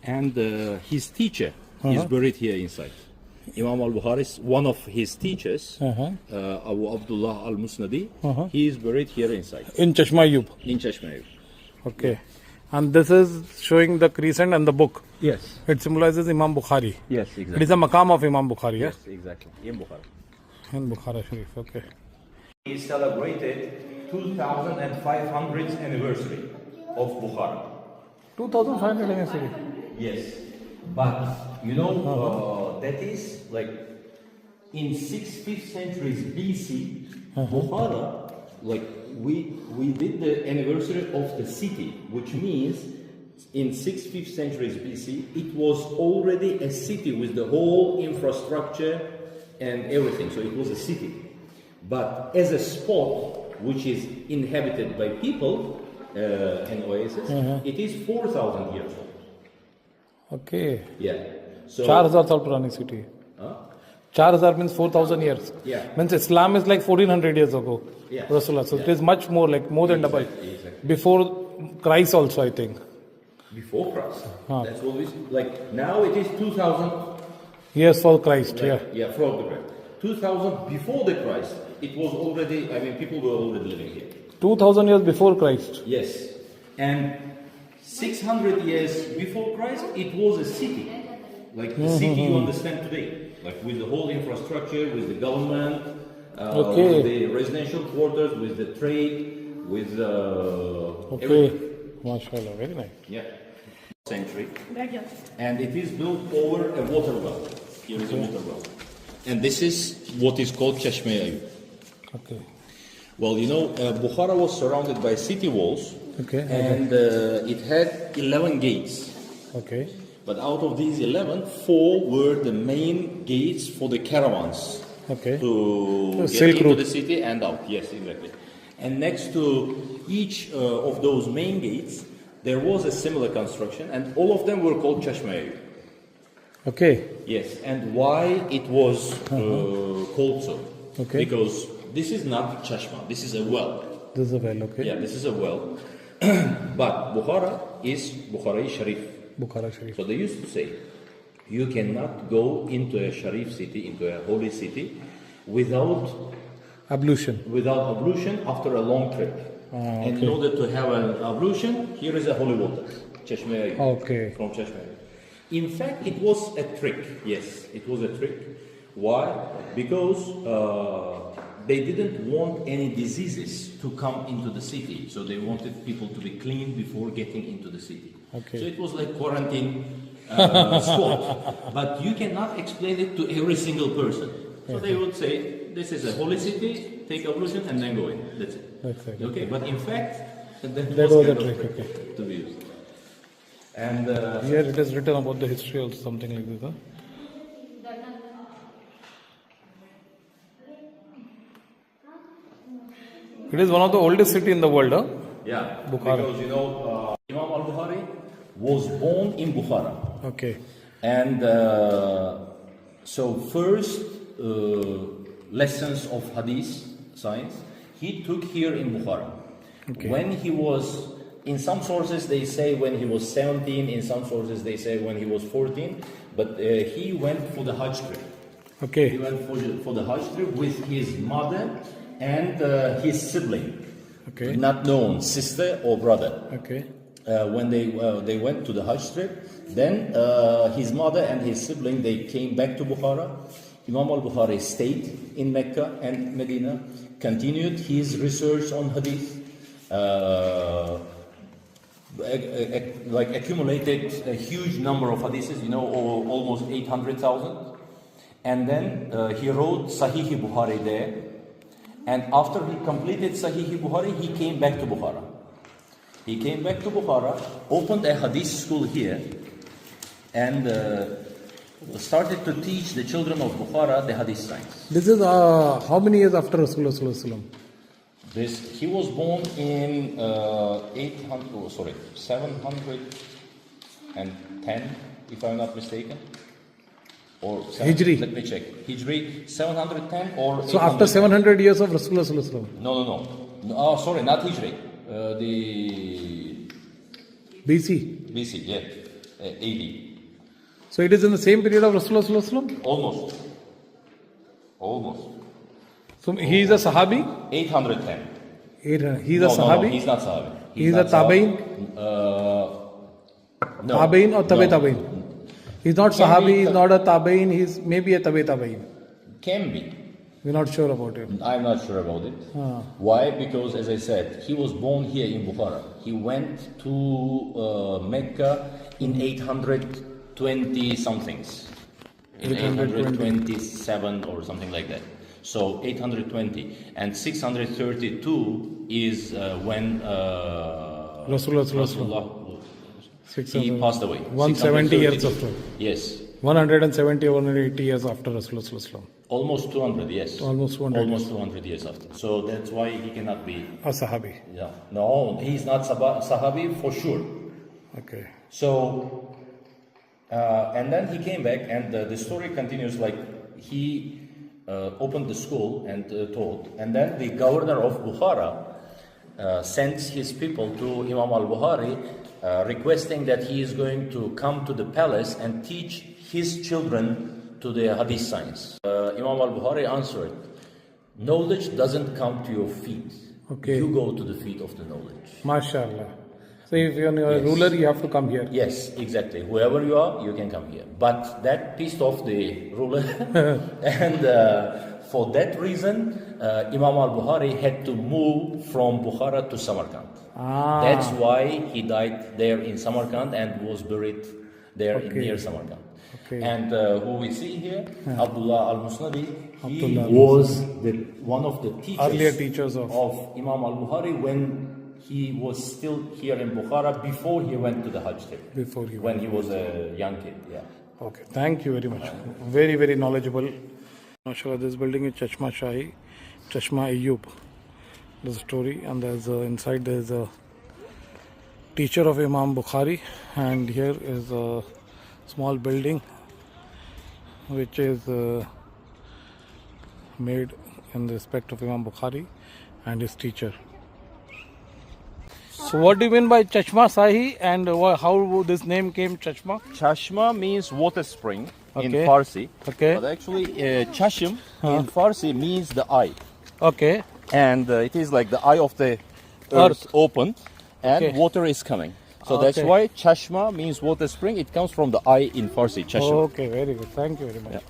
and his teacher is buried here inside. Imam al-Bukhari is one of his teachers, Abu Abdullah al-Musnadi. He is buried here inside. In Chashmai Ayub. In Chashmai Ayub. Okay. And this is showing the crescent and the book. Yes. It symbolizes Imam Bukhari. Yes, exactly. It is a maqam of Imam Bukhari, yes? Yes, exactly. In Bukhara. In Bukhara Sharif, okay. He celebrated 2500th anniversary of Bukhara. 2500 anniversary? Yes. But, you know, that is like in 6th, 5th centuries BC, Bukhara, like we did the anniversary of the city, which means in 6th, 5th centuries BC, it was already a city with the whole infrastructure and everything. So it was a city. But as a spot which is inhabited by people, an oasis, it is 4,000 years old. Okay. Yeah. So 4,000 saal purani city. 4,000 means 4,000 years. Yeah. Means Islam is like 1400 years ago. Yeah. Rasulullah. So it is much more, like more than double. Exactly. Before Christ also, I think. Before Christ. That's what we like. Now it is 2,000 years for Christ. like, yeah, for the Christ. 2,000 before the Christ. It was already. I mean, people were already living here. 2,000 years before Christ. Yes, and 600 years before Christ, it was a city, like the city you understand today, like with the whole infrastructure, with the government, with the residential quarters, with the trade, with everything. MashaAllah, very nice. Yeah. Century, and it is built over a water well. Here is a water well, and this is what is called Chashmai Ayub. Okay. Well, you know, Bukhara was surrounded by city walls, and it had 11 gates. Okay. But out of these 11, 4 were the main gates for the caravans to get into the city and out. Yes, exactly. And next to each of those main gates, there was a similar construction, and all of them were called Chashmai Ayub. Okay. Yes, and why it was called so? Okay. Because this is not Chashma, this is a well. This is a well, okay. Yeah, this is a well. But Bukhara is Bukhara Sharif. Bukhara Sharif. So they used to say, you cannot go into a Sharif city, into a holy city, without ablution. Without ablution after a long trip. And in order to have an ablution, here is a holy water, Chashmai Ayub, from Chashmai Ayub. In fact, it was a trick. Yes, it was a trick. Why? Because they didn't want any diseases to come into the city. So they wanted people to be clean before getting into the city. Okay. So it was like quarantine spot. But you cannot explain it to every single person. So they would say, this is a holy city, take ablution and then go in. That's it. Exactly. Okay, but in fact, that was a trick, to be used. And here it is written about the history or something like this, huh? It is one of the oldest city in the world, huh? Yeah, Bukhara. Because you know, Imam al-Bukhari was born in Bukhara. Okay. And so first lessons of Hadith science, he took here in Bukhara. Okay. When he was, in some sources they say when he was 17, in some sources they say when he was 14, but he went for the Hajj trip. Okay. He went for the Hajj trip with his mother and his sibling, not known, sister or brother. Okay. When they went to the Hajj trip, then his mother and his sibling, they came back to Bukhara. Imam al-Bukhari stayed in Mecca and Medina, continued his research on hadith, like accumulated a huge number of hadiths, you know, almost 800,000. And then he wrote Sahih Bukhari there. And after he completed Sahih Bukhari, he came back to Bukhara. He came back to Bukhara, opened a hadith school here, and started to teach the children of Bukhara the hadith science. This is how many years after Rasulullah Sallallahu Alaihi Wasallam? He was born in 710, if I'm not mistaken. Or Hijri. Let me check. Hijri 710 or. So after 700 years of Rasulullah Sallallahu Alaihi Wasallam? No. Oh, sorry, not Hijri. The BC. BC, yeah. 80. So it is in the same period of Rasulullah Sallallahu Alaihi Wasallam? Almost. So he is a Sahabi? 810. He is a Sahabi? No, he's not Sahabi. He is a Tabein? No. Tabein or Tabe No. Tabein? He's not Can Sahabi, be he's not a Tabein, he's maybe a Tabe Tabein. Can be. We're not sure about it. I'm not sure about it. Why? Because, as I said, he was born here in Bukhara. He went to Mecca in 820 somethings. In 827 or something like that. So 820 and 632 is when Rasulullah he passed away. 170 years after. Yes. 170 or 180 years after Rasulullah. Almost 200, yes. Almost 200. Almost 200 years after. So that's why he cannot be. A Sahabi. Yeah. No, he's not Sahabi for sure. Okay. So, and then he came back, and the story continues like he opened the school and taught, and then the governor of Bukhara sends his people to Imam al-Bukhari requesting that he is going to come to the palace and teach his children to the hadith science. Imam al-Bukhari answered, knowledge doesn't come to your feet. Okay. You go to the feet of the knowledge. MashaAllah. So if you're a ruler, you have to come here. Yes, exactly. Whoever you are, you can come here. But that pissed off the ruler. And for that reason, Imam al-Bukhari had to move from Bukhara to Samarkand. That's why he died there in Samarkand and was buried there near Samarkand. Okay. And who we see here, Abdullah al-Musnadi, he was one of the Earlier teachers of Imam al-Bukhari when he was still here in Bukhara before he went to the Hajj trip. When he was a young kid, yeah. Okay, thank you very much. Very, very knowledgeable. MashaAllah, this building is Chashmai Ayub. There's a story, and there's inside there's a teacher of Imam Bukhari, and here is a small building which is made in respect of Imam Bukhari and his teacher. So what do you mean by Chashma Sahi, and how this name came Chashma? Chashma means water spring in Okay. Farsi. Okay. But actually, Chashim in Farsi means the eye. Okay. And it is like the eye of the earth opened and Okay. water is coming. So that's Okay. why Chashma means water spring. It comes from the eye in Farsi, Chashma. Okay, very good. Thank you very much. Yeah.